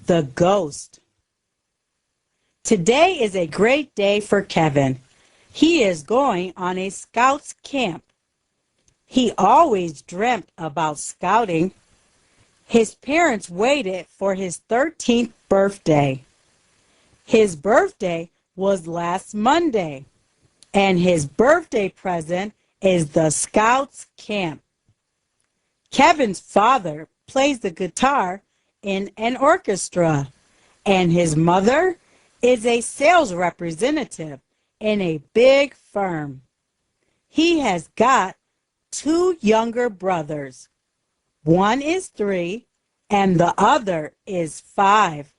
The Ghost. Today is a great day for Kevin. He is going on a Scouts camp. He always dreamt about scouting. His parents waited for his 13th birthday. His birthday was last Monday, and his birthday present is the Scouts camp. Kevin's father plays the guitar in an orchestra, and his mother is a sales representative in a big firm. He has got 2 younger brothers. One is 3 and the other is 5.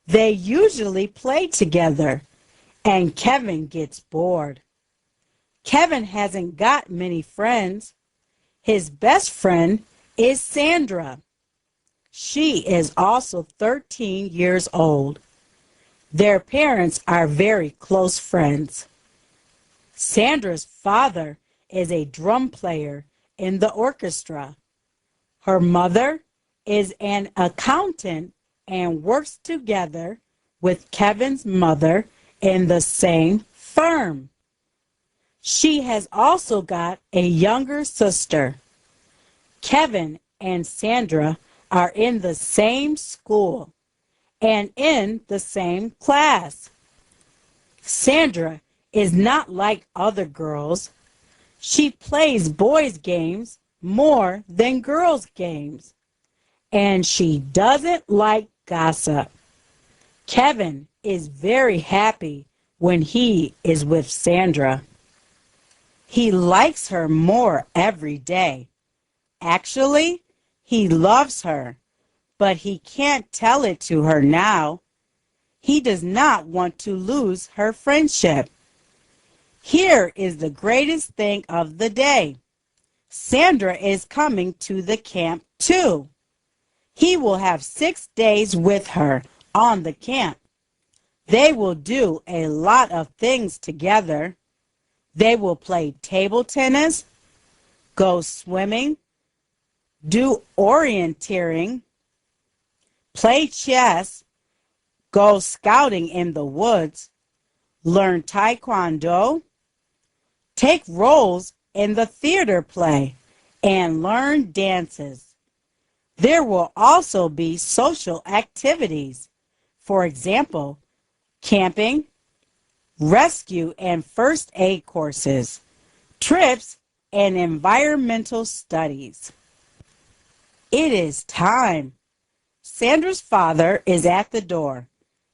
They usually play together, and Kevin gets bored. Kevin hasn't got many friends. His best friend is Sandra. She is also 13 years old. Their parents are very close friends. Sandra's father is a drum player in the orchestra. Her mother is an accountant and works together with Kevin's mother in the same firm. She has also got a younger sister. Kevin and Sandra are in the same school and in the same class. Sandra is not like other girls. She plays boys' games more than girls' games, and she doesn't like gossip. Kevin is very happy when he is with Sandra. He likes her more every day. Actually, he loves her, but he can't tell it to her now. He does not want to lose her friendship. Here is the greatest thing of the day. Sandra is coming to the camp too. He will have 6 days with her on the camp. They will do a lot of things together. They will play table tennis, go swimming, do orienteering, play chess, go scouting in the woods, learn taekwondo, take roles in the theater play, and learn dances. There will also be social activities. For example, camping, rescue and first aid courses, trips, and environmental studies. It is time. Sandra's father is at the door.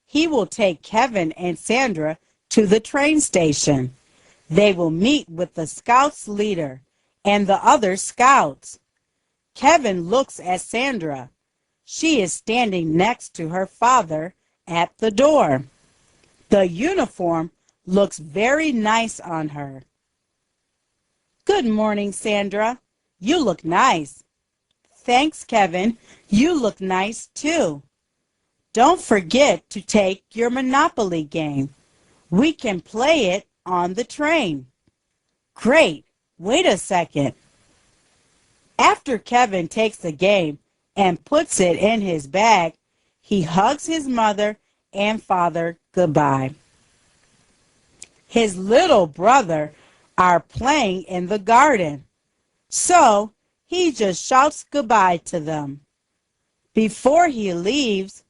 He will take Kevin and Sandra to the train station. They will meet with the Scouts leader and the other Scouts. Kevin looks at Sandra. She is standing next to her father at the door. The uniform looks very nice on her. Good morning, Sandra. You look nice. Thanks, Kevin. You look nice, too. Don't forget to take your Monopoly game. We can play it on the train. Great. Wait a second. After Kevin takes the game and puts it in his bag, he hugs his mother and father goodbye. His little brother are playing in the garden, so he just shouts goodbye to them. Before he leaves,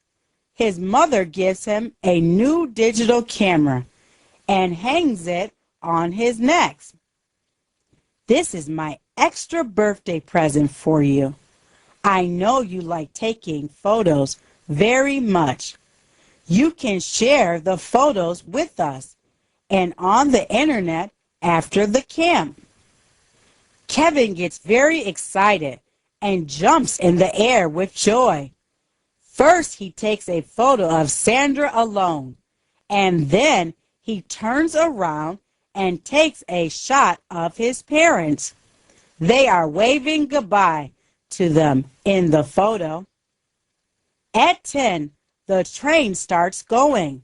his mother gives him a new digital camera and hangs it on his neck. This is my extra birthday present for you. I know you like taking photos very much. You can share the photos with us and on the internet after the camp. Kevin gets very excited and jumps in the air with joy. First, he takes a photo of Sandra alone, and then he turns around and takes a shot of his parents. They are waving goodbye to them in the photo. At 10, the train starts going.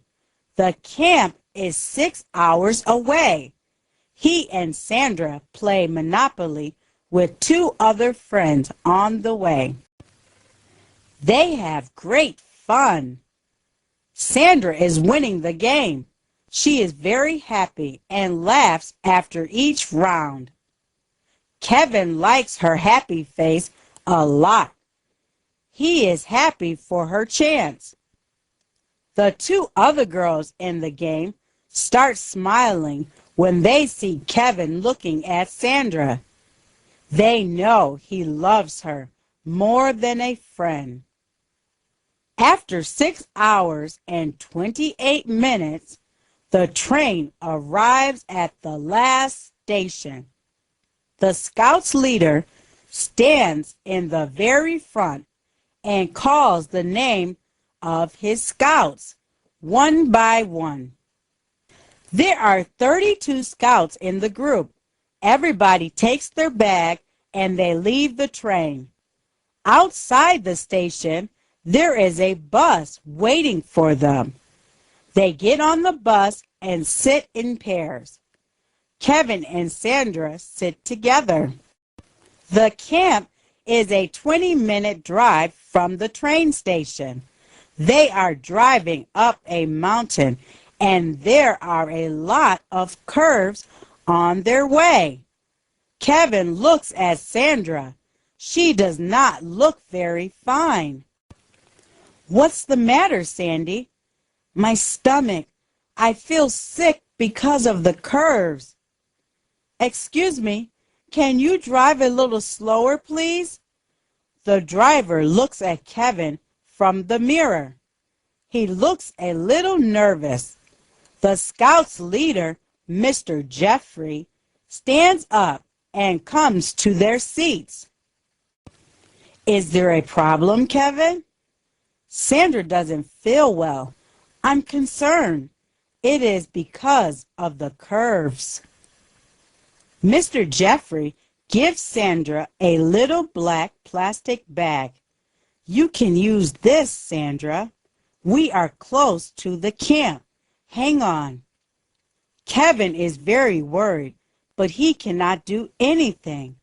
The camp is 6 hours away. He and Sandra play Monopoly with 2 other friends on the way. They have great fun. Sandra is winning the game. She is very happy and laughs after each round. Kevin likes her happy face a lot. He is happy for her chance. The two other girls in the game start smiling when they see Kevin looking at Sandra. They know he loves her more than a friend. After 6 hours and 28 minutes, the train arrives at the last station. The Scouts leader stands in the very front and calls the name of his Scouts, one by one. There are 32 Scouts in the group. Everybody takes their bag and they leave the train. Outside the station, there is a bus waiting for them. They get on the bus and sit in pairs. Kevin and Sandra sit together. The camp is a 20-minute drive from the train station. They are driving up a mountain, and there are a lot of curves on their way. Kevin looks at Sandra. She does not look very fine. "What's the matter, Sandy?" "My stomach. I feel sick because of the curves." "Excuse me, can you drive a little slower, please?" The driver looks at Kevin from the mirror. He looks a little nervous. The Scouts leader, Mr. Jeffrey, stands up and comes to their seats. "Is there a problem, Kevin?" "Sandra doesn't feel well. I'm concerned. It is because of the curves." Mr. Jeffrey gives Sandra a little black plastic bag. "You can use this, Sandra. We are close to the camp. Hang on." Kevin is very worried, but he cannot do anything.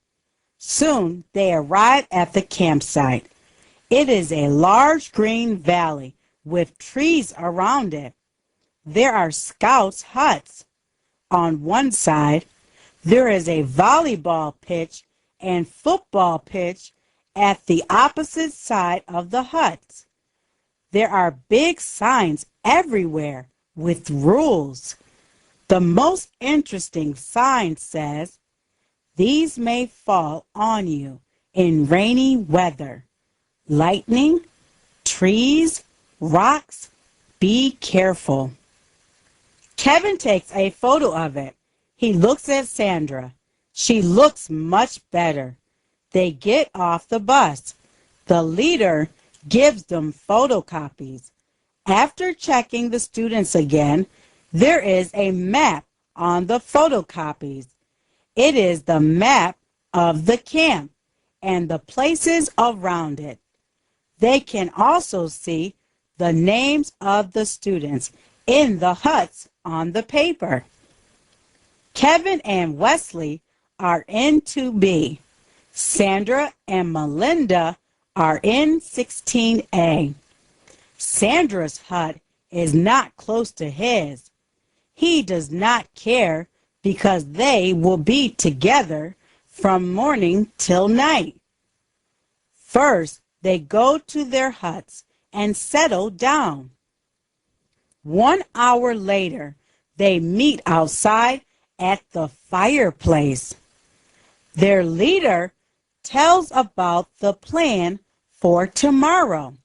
Soon they arrive at the campsite. It is a large green valley with trees around it. There are Scouts' huts. On one side, there is a volleyball pitch and football pitch at the opposite side of the huts. There are big signs everywhere with rules. The most interesting sign says, "These may fall on you in rainy weather. Lightning, trees, rocks, be careful." Kevin takes a photo of it. He looks at Sandra. She looks much better. They get off the bus. The leader gives them photocopies. After checking the students again, there is a map on the photocopies. It is the map of the camp and the places around it. They can also see the names of the students in the huts on the paper. Kevin and Wesley are in 2B. Sandra and Melinda are in 16A. Sandra's hut is not close to his. He does not care because they will be together from morning till night. First, they go to their huts and settle down. 1 hour later, they meet outside at the fireplace. Their leader tells about the plan for tomorrow.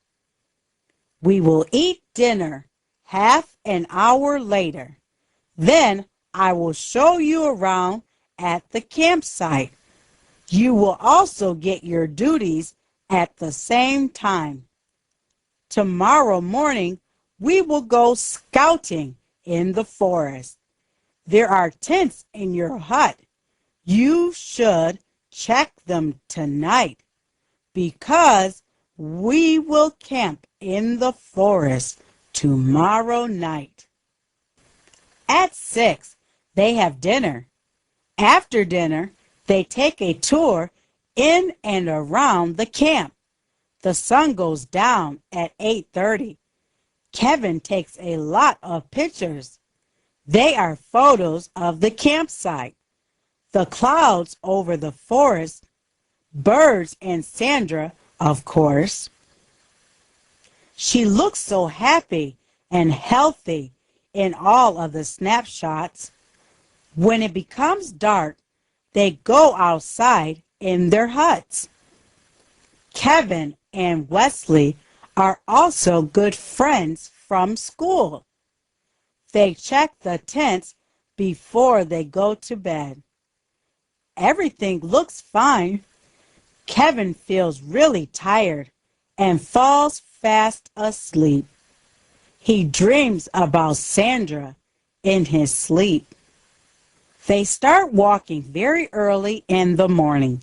"We will eat dinner half an hour later. Then I will show you around at the campsite. You will also get your duties at the same time. Tomorrow morning, we will go scouting in the forest. There are tents in your hut. You should check them tonight because we will camp in the forest tomorrow night." At 6, they have dinner. After dinner, they take a tour in and around the camp. The sun goes down at 8:30. Kevin takes a lot of pictures. They are photos of the campsite, the clouds over the forest, birds, and Sandra, of course. She looks so happy and healthy in all of the snapshots. When it becomes dark, they go outside in their huts. Kevin and Wesley are also good friends from school. They check the tents before they go to bed. Everything looks fine. Kevin feels really tired and falls fast asleep. He dreams about Sandra in his sleep. They start walking very early in the morning.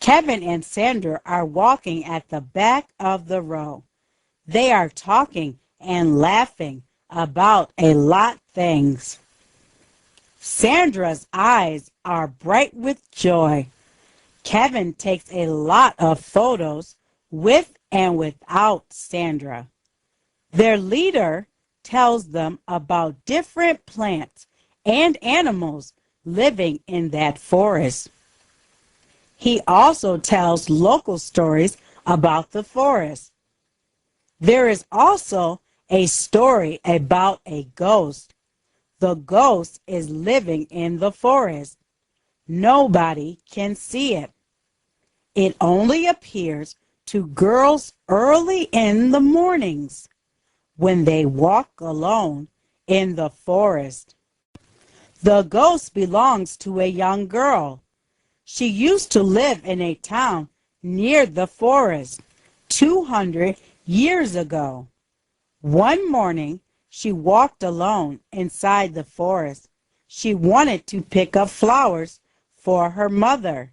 Kevin and Sandra are walking at the back of the row. They are talking and laughing about a lot of things. Sandra's eyes are bright with joy. Kevin takes a lot of photos with and without Sandra. Their leader tells them about different plants and animals living in that forest. He also tells local stories about the forest. There is also a story about a ghost. The ghost is living in the forest. Nobody can see it. It only appears to girls early in the mornings when they walk alone in the forest. The ghost belongs to a young girl. She used to live in a town near the forest 200 years ago. One morning, she walked alone inside the forest. She wanted to pick up flowers for her mother.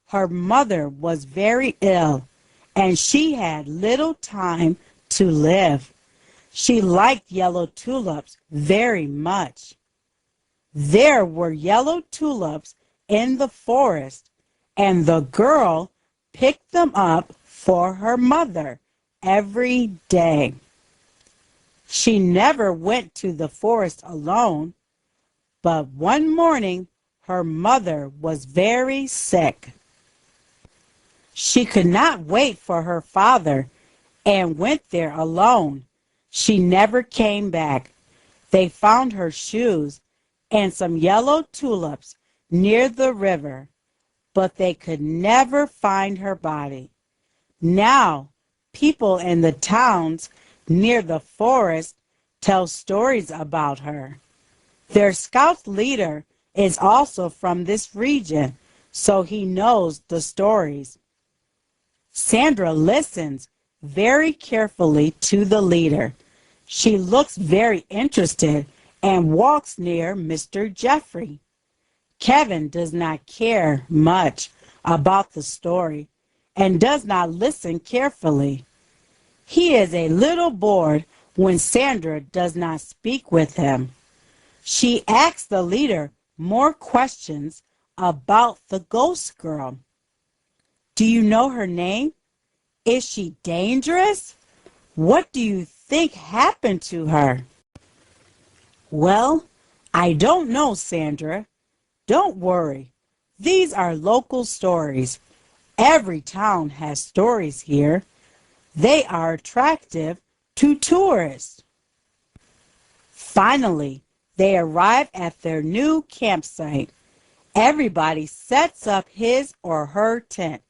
Her mother was very ill, and she had little time to live. She liked yellow tulips very much. There were yellow tulips in the forest, and the girl picked them up for her mother every day. She never went to the forest alone, but one morning her mother was very sick. She could not wait for her father and went there alone. She never came back. They found her shoes and some yellow tulips near the river, but they could never find her body. Now, people in the towns near the forest tell stories about her. Their scout leader is also from this region, so he knows the stories. Sandra listens very carefully to the leader. She looks very interested and walks near Mr. Jeffrey. Kevin does not care much about the story and does not listen carefully. He is a little bored when Sandra does not speak with him. She asks the leader more questions about the ghost girl. Do you know her name? Is she dangerous? What do you think happened to her? Well, I don't know, Sandra. Don't worry. These are local stories. Every town has stories here. They are attractive to tourists. Finally, they arrive at their new campsite. Everybody sets up his or her tent.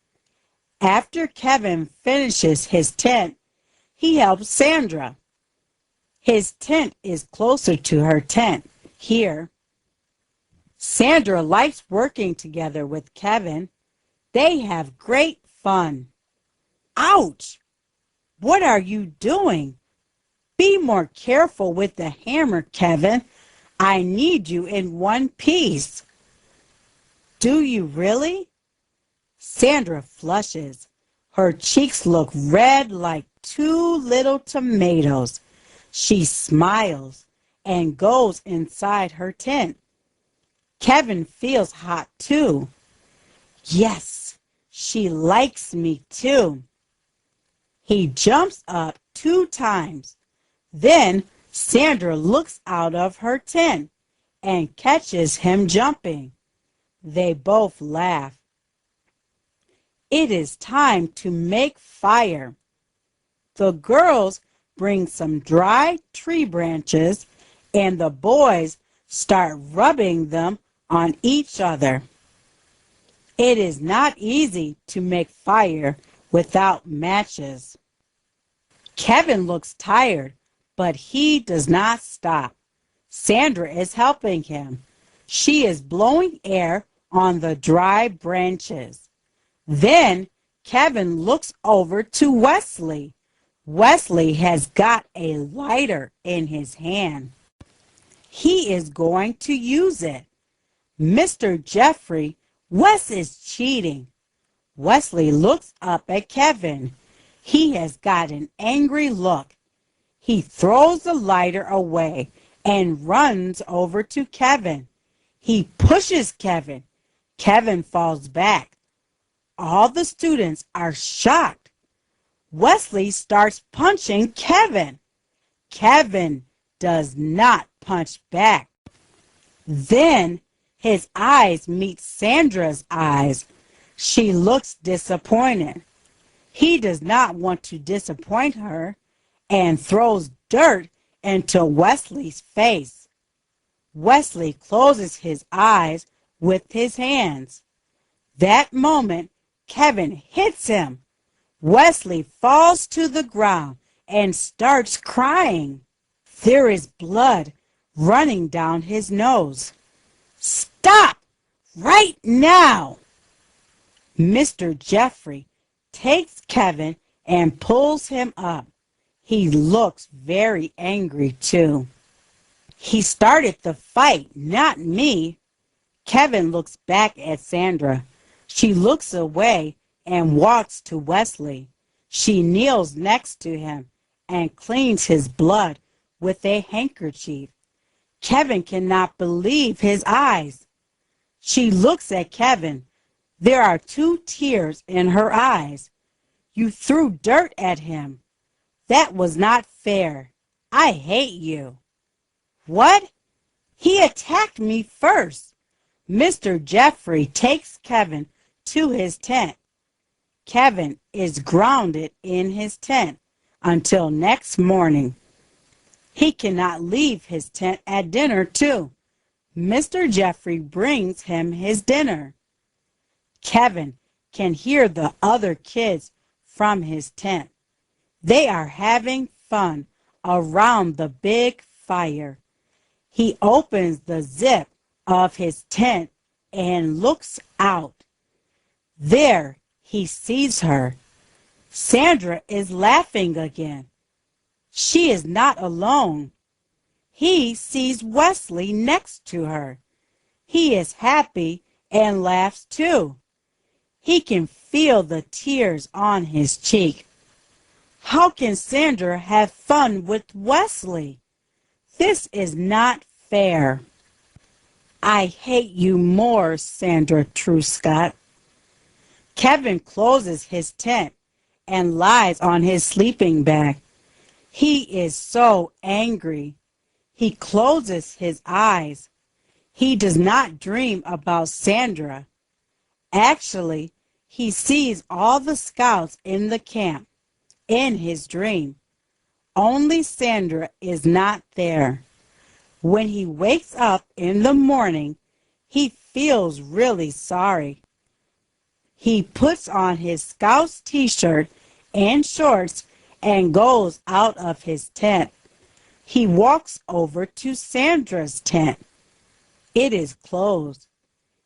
After Kevin finishes his tent, he helps Sandra. His tent is closer to her tent here. Sandra likes working together with Kevin. They have great fun. Ouch! What are you doing? Be more careful with the hammer, Kevin. I need you in one piece. Do you really? Sandra flushes. Her cheeks look red like two little tomatoes. She smiles and goes inside her tent. Kevin feels hot too. Yes, she likes me too. He jumps up 2 times. Then Sandra looks out of her tent and catches him jumping. They both laugh. It is time to make fire. The girls bring some dry tree branches and the boys start rubbing them on each other. It is not easy to make fire without matches. Kevin looks tired, but he does not stop. Sandra is helping him. She is blowing air on the dry branches. Then Kevin looks over to Wesley. Wesley has got a lighter in his hand. He is going to use it. Mr. Jeffrey, Wes is cheating. Wesley looks up at Kevin. He has got an angry look. He throws the lighter away and runs over to Kevin. He pushes Kevin. Kevin falls back. All the students are shocked. Wesley starts punching Kevin. Kevin does not punch back. Then his eyes meet Sandra's eyes. She looks disappointed. He does not want to disappoint her and throws dirt into Wesley's face. Wesley closes his eyes with his hands. That moment, Kevin hits him. Wesley falls to the ground and starts crying. There is blood running down his nose. Stop! Right now! Mr. Jeffrey takes Kevin and pulls him up. He looks very angry too. He started the fight, not me. Kevin looks back at Sandra. She looks away and walks to Wesley. She kneels next to him and cleans his blood with a handkerchief. Kevin cannot believe his eyes. She looks at Kevin. There are 2 tears in her eyes. You threw dirt at him. That was not fair. I hate you. What? He attacked me first. Mr. Jeffrey takes Kevin to his tent. Kevin is grounded in his tent until next morning. He cannot leave his tent at dinner too. Mr. Jeffrey brings him his dinner. Kevin can hear the other kids from his tent. They are having fun around the big fire. He opens the zip of his tent and looks out. There he sees her. Sandra is laughing again. She is not alone. He sees Wesley next to her. He is happy and laughs too. He can feel the tears on his cheek. How can Sandra have fun with Wesley? This is not fair. I hate you more, Sandra Truscott. Kevin closes his tent and lies on his sleeping bag. He is so angry. He closes his eyes. He does not dream about Sandra. Actually, he sees all the scouts in the camp in his dream. Only Sandra is not there. When he wakes up in the morning, he feels really sorry. He puts on his Scout's t-shirt and shorts and goes out of his tent. He walks over to Sandra's tent. It is closed.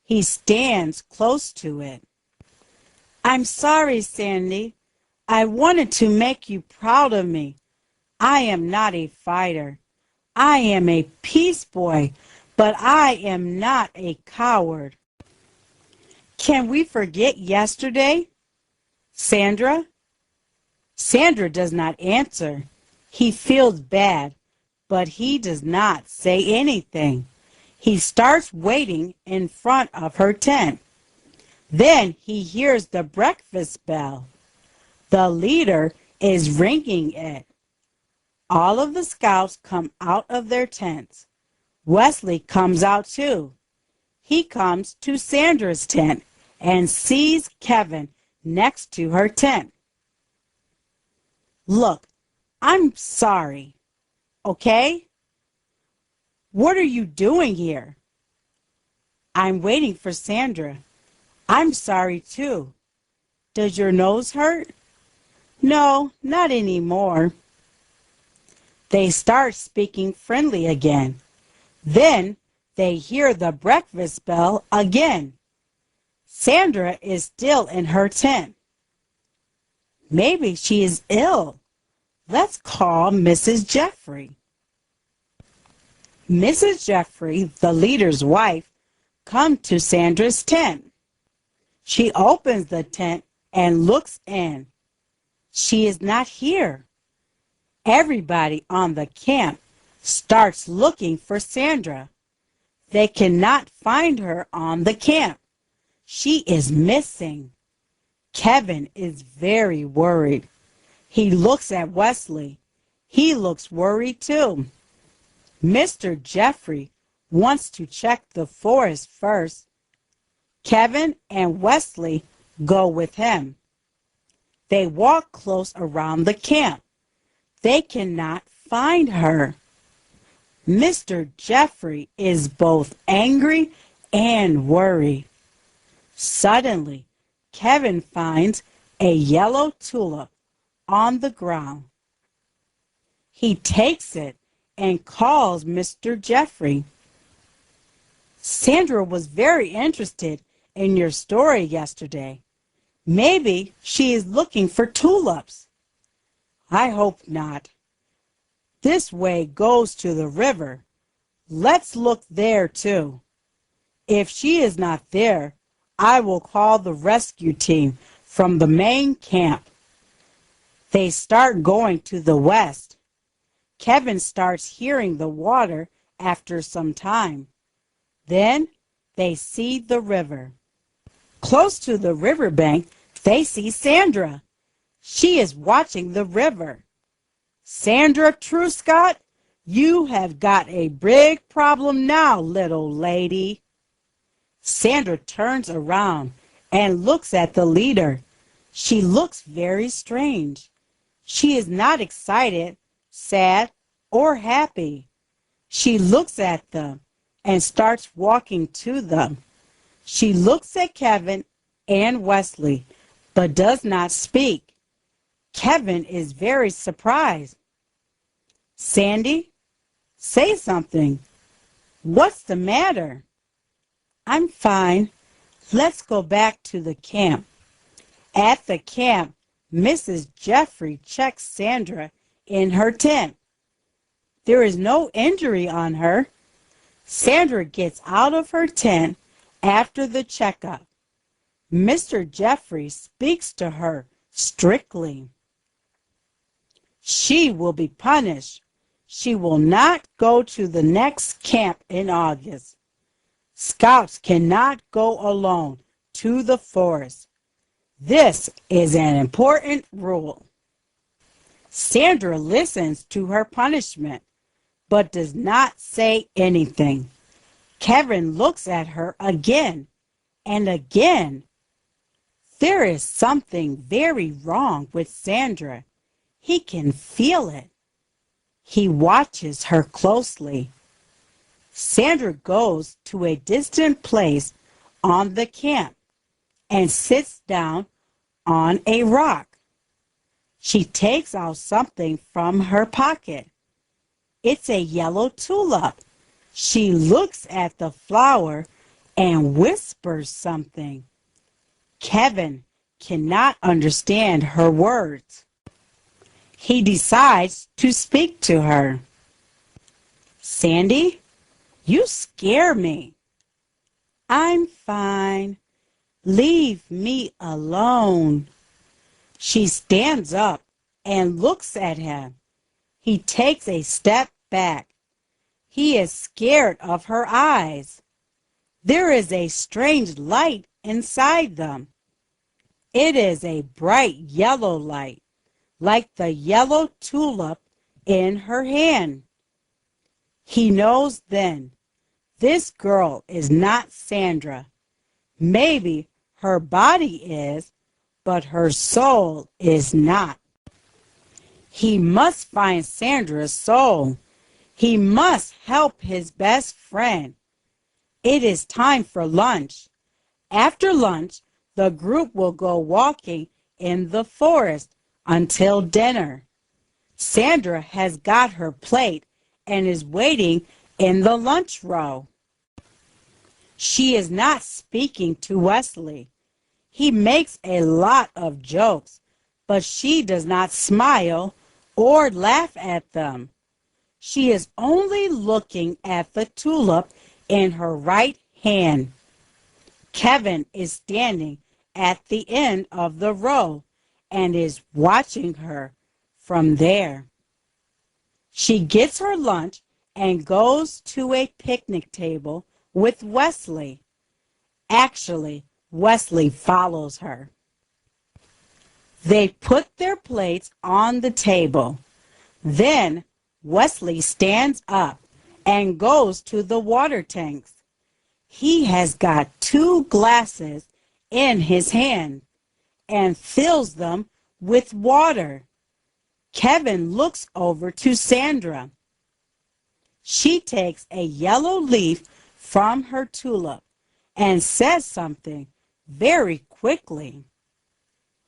He stands close to it. I'm sorry, Sandy. I wanted to make you proud of me. I am not a fighter. I am a peace boy, but I am not a coward. Can we forget yesterday? Sandra? Sandra does not answer. He feels bad, but he does not say anything. He starts waiting in front of her tent. Then he hears the breakfast bell. The leader is ringing it. All of the scouts come out of their tents. Wesley comes out too. He comes to Sandra's tent and sees Kevin next to her tent. Look, I'm sorry, okay? What are you doing here? I'm waiting for Sandra. I'm sorry too. Does your nose hurt? No, not anymore. They start speaking friendly again. Then they hear the breakfast bell again. Sandra is still in her tent. Maybe she is ill. Let's call Mrs. Jeffrey. Mrs. Jeffrey, the leader's wife, comes to Sandra's tent. She opens the tent and looks in. She is not here. Everybody on the camp starts looking for Sandra. They cannot find her on the camp. She is missing. Kevin is very worried. He looks at Wesley. He looks worried too. Mr. Jeffrey wants to check the forest first. Kevin and Wesley go with him. They walk close around the camp. They cannot find her. Mr. Jeffrey is both angry and worried. Suddenly, Kevin finds a yellow tulip on the ground. He takes it and calls Mr. Jeffrey. Sandra was very interested in your story yesterday. Maybe she is looking for tulips. I hope not. This way goes to the river. Let's look there too. If she is not there, I will call the rescue team from the main camp. They start going to the west. Kevin starts hearing the water after some time. Then they see the river. Close to the riverbank, they see Sandra. She is watching the river. Sandra Truscott, you have got a big problem now, little lady. Sandra turns around and looks at the leader. She looks very strange. She is not excited, sad, or happy. She looks at them and starts walking to them. She looks at Kevin and Wesley, but does not speak. Kevin is very surprised. Sandy, say something. What's the matter? I'm fine. Let's go back to the camp. At the camp, Mrs. Jeffrey checks Sandra in her tent. There is no injury on her. Sandra gets out of her tent after the checkup. Mr. Jeffrey speaks to her strictly. She will be punished. She will not go to the next camp in August. Scouts cannot go alone to the forest. This is an important rule. Sandra listens to her punishment, but does not say anything. Kevin looks at her again and again. There is something very wrong with Sandra. He can feel it. He watches her closely. Sandra goes to a distant place on the camp and sits down on a rock. She takes out something from her pocket. It's a yellow tulip. She looks at the flower and whispers something. Kevin cannot understand her words. He decides to speak to her. Sandy, you scare me. I'm fine. Leave me alone. She stands up and looks at him. He takes a step back. He is scared of her eyes. There is a strange light inside them. It is a bright yellow light. like the yellow tulip in her hand. He knows then, this girl is not Sandra. Maybe her body is, but her soul is not. He must find Sandra's soul. He must help his best friend. It is time for lunch. After lunch, the group will go walking in the forest until dinner. Sandra has got her plate and is waiting in the lunch row. She is not speaking to Wesley. He makes a lot of jokes, but she does not smile or laugh at them. She is only looking at the tulip in her right hand. Kevin is standing at the end of the row and is watching her from there. She gets her lunch and goes to a picnic table with Wesley. Actually, Wesley follows her. They put their plates on the table. Then Wesley stands up and goes to the water tanks. He has got 2 glasses in his hand and fills them with water. Kevin looks over to Sandra. She takes a yellow leaf from her tulip and says something very quickly.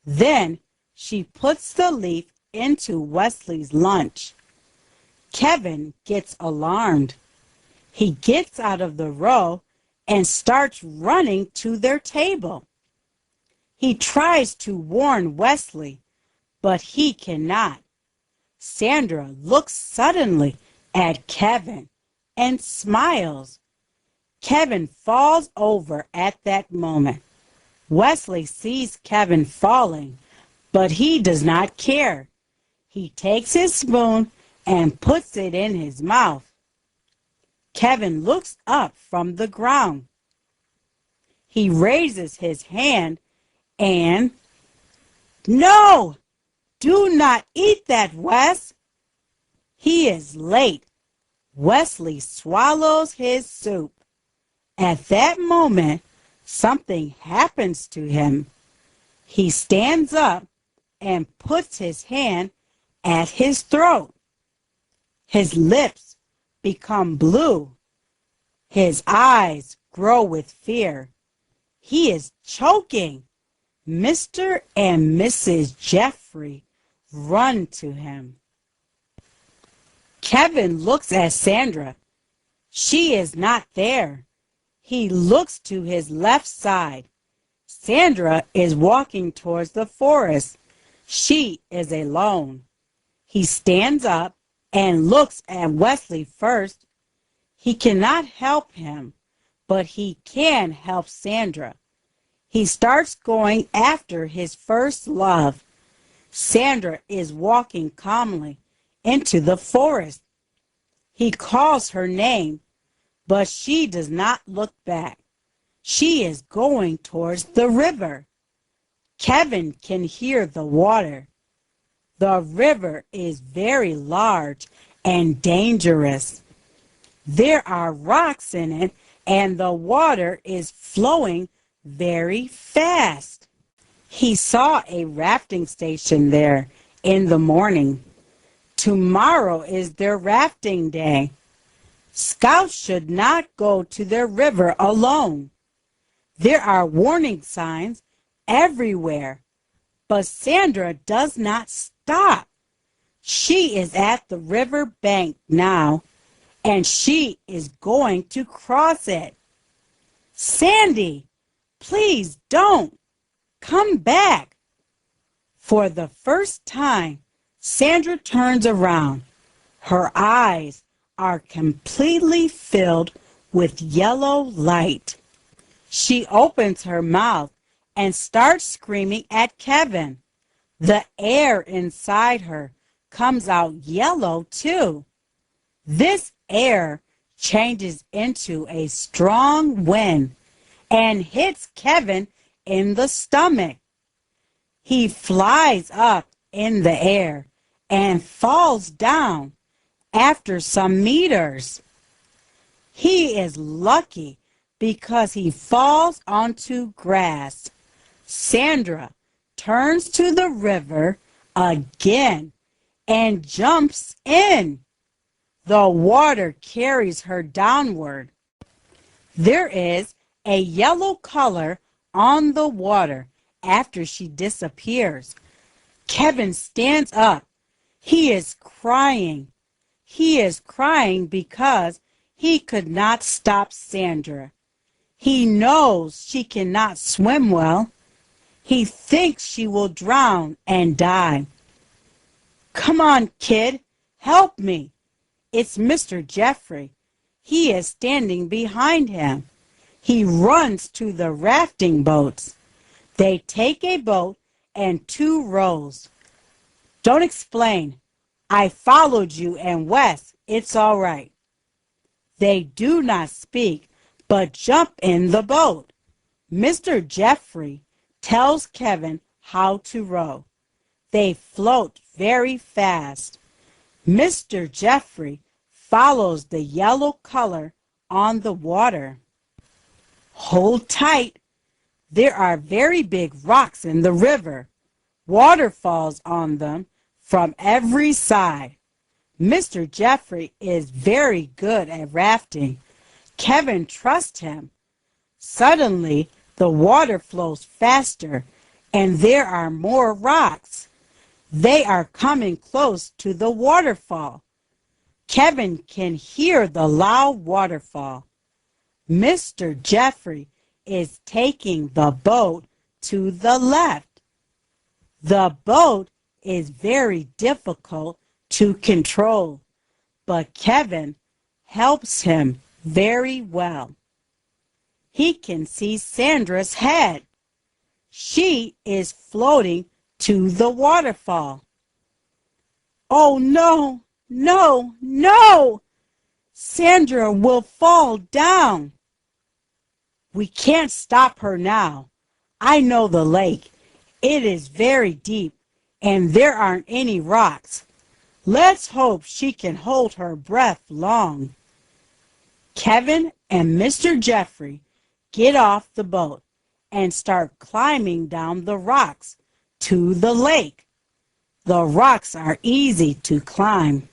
Then she puts the leaf into Wesley's lunch. Kevin gets alarmed. He gets out of the row and starts running to their table. He tries to warn Wesley, but he cannot. Sandra looks suddenly at Kevin and smiles. Kevin falls over at that moment. Wesley sees Kevin falling, but he does not care. He takes his spoon and puts it in his mouth. Kevin looks up from the ground. He raises his hand and, "No! Do not eat that, Wes!" He is late. Wesley swallows his soup. At that moment, something happens to him. He stands up and puts his hand at his throat. His lips become blue. His eyes grow with fear. He is choking. Mr. and Mrs. Jeffrey run to him. Kevin looks at Sandra. She is not there. He looks to his left side. Sandra is walking towards the forest. She is alone. He stands up and looks at Wesley first. He cannot help him, but he can help Sandra. He starts going after his first love. Sandra is walking calmly into the forest. He calls her name, but she does not look back. She is going towards the river. Kevin can hear the water. The river is very large and dangerous. There are rocks in it, and the water is flowing very fast. He saw a rafting station there in the morning. Tomorrow is their rafting day. Scouts should not go to the river alone. There are warning signs everywhere, but Sandra does not stop. She is at the river bank now, and she is going to cross it. "Sandy, please don't. Come back." For the first time, Sandra turns around. Her eyes are completely filled with yellow light. She opens her mouth and starts screaming at Kevin. The air inside her comes out yellow too. This air changes into a strong wind and hits Kevin in the stomach. He flies up in the air and falls down after some meters. He is lucky because he falls onto grass. Sandra turns to the river again and jumps in. The water carries her downward. There is a yellow color on the water after she disappears. Kevin stands up. He is crying. He is crying because he could not stop Sandra. He knows she cannot swim well. He thinks she will drown and die. Come on, kid, help me. It's Mr. Jeffrey. He is standing behind him. He runs to the rafting boats. They take a boat and 2 rows. Don't explain. I followed you and Wes. It's all right. They do not speak, but jump in the boat. Mr. Jeffrey tells Kevin how to row. They float very fast. Mr. Jeffrey follows the yellow color on the water. Hold tight. There are very big rocks in the river. Water falls on them from every side. Mr. Jeffrey is very good at rafting. Kevin trusts him. Suddenly, the water flows faster, and there are more rocks. They are coming close to the waterfall. Kevin can hear the loud waterfall. Mr. Jeffrey is taking the boat to the left. The boat is very difficult to control, but Kevin helps him very well. He can see Sandra's head. She is floating to the waterfall. Oh no, no, no! Sandra will fall down. We can't stop her now. I know the lake. It is very deep, and there aren't any rocks. Let's hope she can hold her breath long. Kevin and Mr. Jeffrey get off the boat and start climbing down the rocks to the lake. The rocks are easy to climb.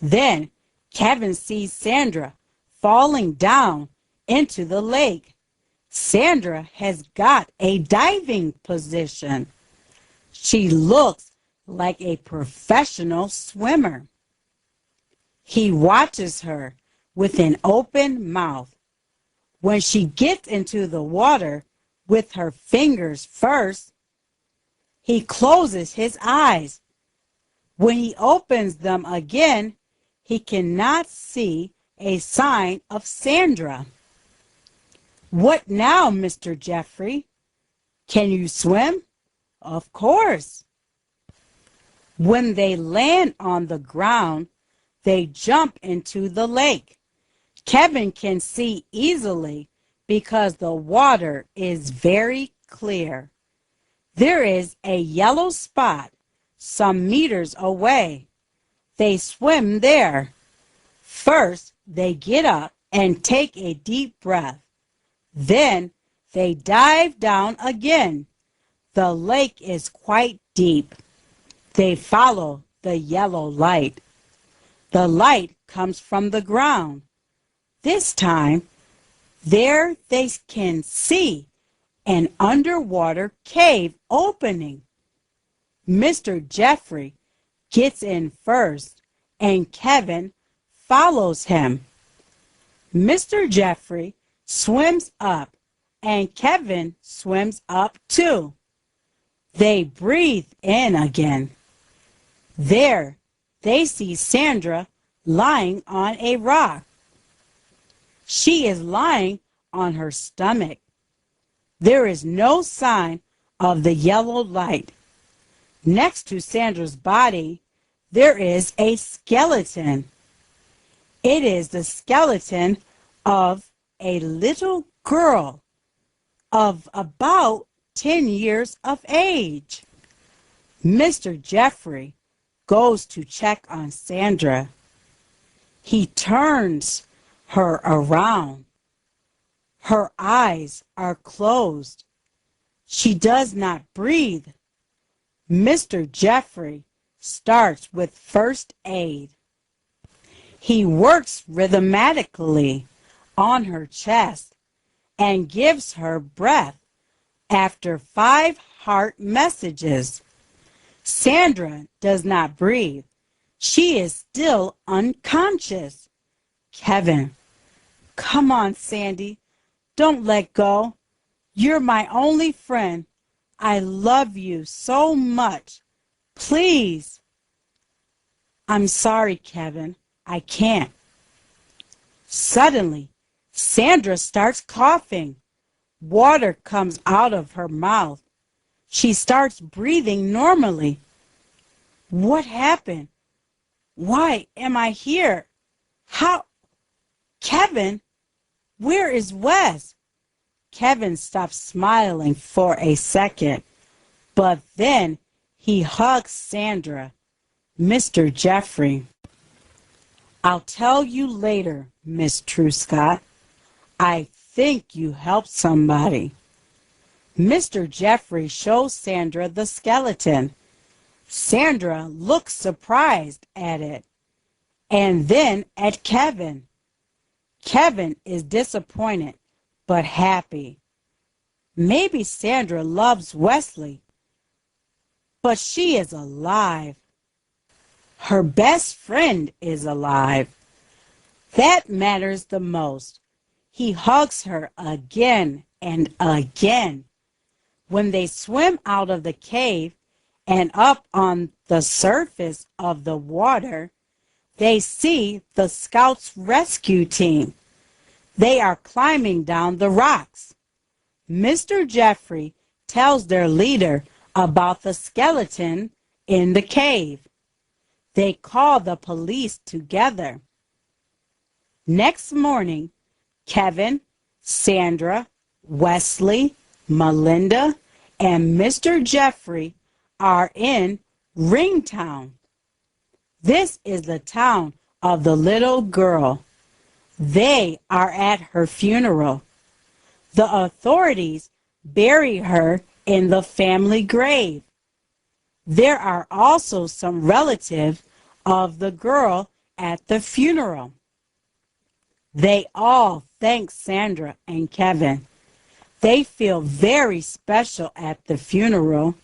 Then Kevin sees Sandra falling down into the lake. Sandra has got a diving position. She looks like a professional swimmer. He watches her with an open mouth. When she gets into the water with her fingers first, he closes his eyes. When he opens them again, he cannot see a sign of Sandra. What now, Mr. Jeffrey? Can you swim? Of course. When they land on the ground, they jump into the lake. Kevin can see easily because the water is very clear. There is a yellow spot some meters away. They swim there. First, they get up and take a deep breath. Then they dive down again. The lake is quite deep. They follow the yellow light. The light comes from the ground. This time, there they can see an underwater cave opening. Mr. Jeffrey gets in first, and Kevin follows him. Mr. Jeffrey swims up, and Kevin swims up too. They breathe in again. There, they see Sandra lying on a rock. She is lying on her stomach. There is no sign of the yellow light. Next to Sandra's body, there is a skeleton. It is the skeleton of a little girl of about 10 years of age. Mr. Jeffrey goes to check on Sandra. He turns her around. Her eyes are closed. She does not breathe. Mr. Jeffrey starts with first aid. He works rhythmically on her chest and gives her breath after 5 heart messages. Sandra does not breathe. She is still unconscious. Kevin, come on, Sandy. Don't let go. You're my only friend. I love you so much. Please. I'm sorry, Kevin. I can't. Suddenly, Sandra starts coughing. Water comes out of her mouth. She starts breathing normally. What happened? Why am I here? How? Kevin, where is Wes? Kevin stops smiling for a second, but then he hugs Sandra. Mr. Jeffrey, I'll tell you later, Miss Truscott. I think you helped somebody. Mr. Jeffrey shows Sandra the skeleton. Sandra looks surprised at it, and then at Kevin. Kevin is disappointed, but happy. Maybe Sandra loves Wesley, but she is alive. Her best friend is alive. That matters the most. He hugs her again and again. When they swim out of the cave and up on the surface of the water, they see the Scouts rescue team. They are climbing down the rocks. Mr. Jeffrey tells their leader about the skeleton in the cave. They call the police together. Next morning, Kevin, Sandra, Wesley, Melinda, and Mr. Jeffrey are in Ringtown. This is the town of the little girl. They are at her funeral. The authorities bury her in the family grave. There are also some relatives of the girl at the funeral. They all thank Sandra and Kevin. They feel very special at the funeral.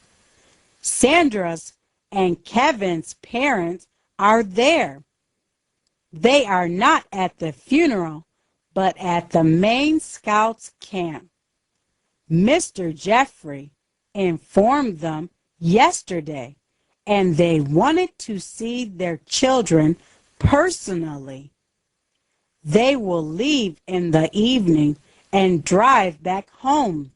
Sandra's and Kevin's parents are there. They are not at the funeral, but at the main Scouts camp. Mr. Jeffrey informed them yesterday, and they wanted to see their children personally. They will leave in the evening and drive back home.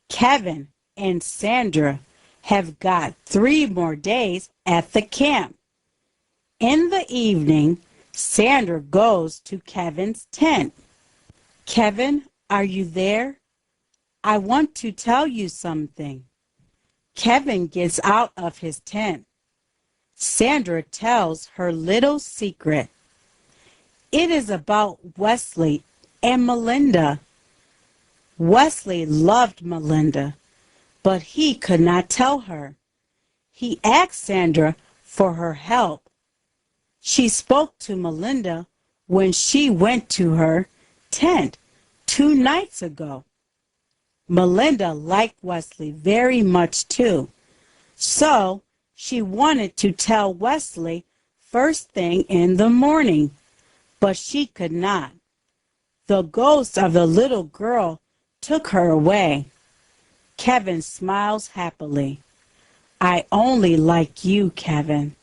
Kevin and Sandra have got 3 more days at the camp. In the evening, Sandra goes to Kevin's tent. Kevin, are you there? I want to tell you something. Kevin gets out of his tent. Sandra tells her little secret. It is about Wesley and Melinda. Wesley loved Melinda, but he could not tell her. He asked Sandra for her help. She spoke to Melinda when she went to her tent 2 nights ago. Melinda liked Wesley very much too, so she wanted to tell Wesley first thing in the morning, but she could not. The ghost of the little girl took her away. Kevin smiles happily. I only like you, Kevin.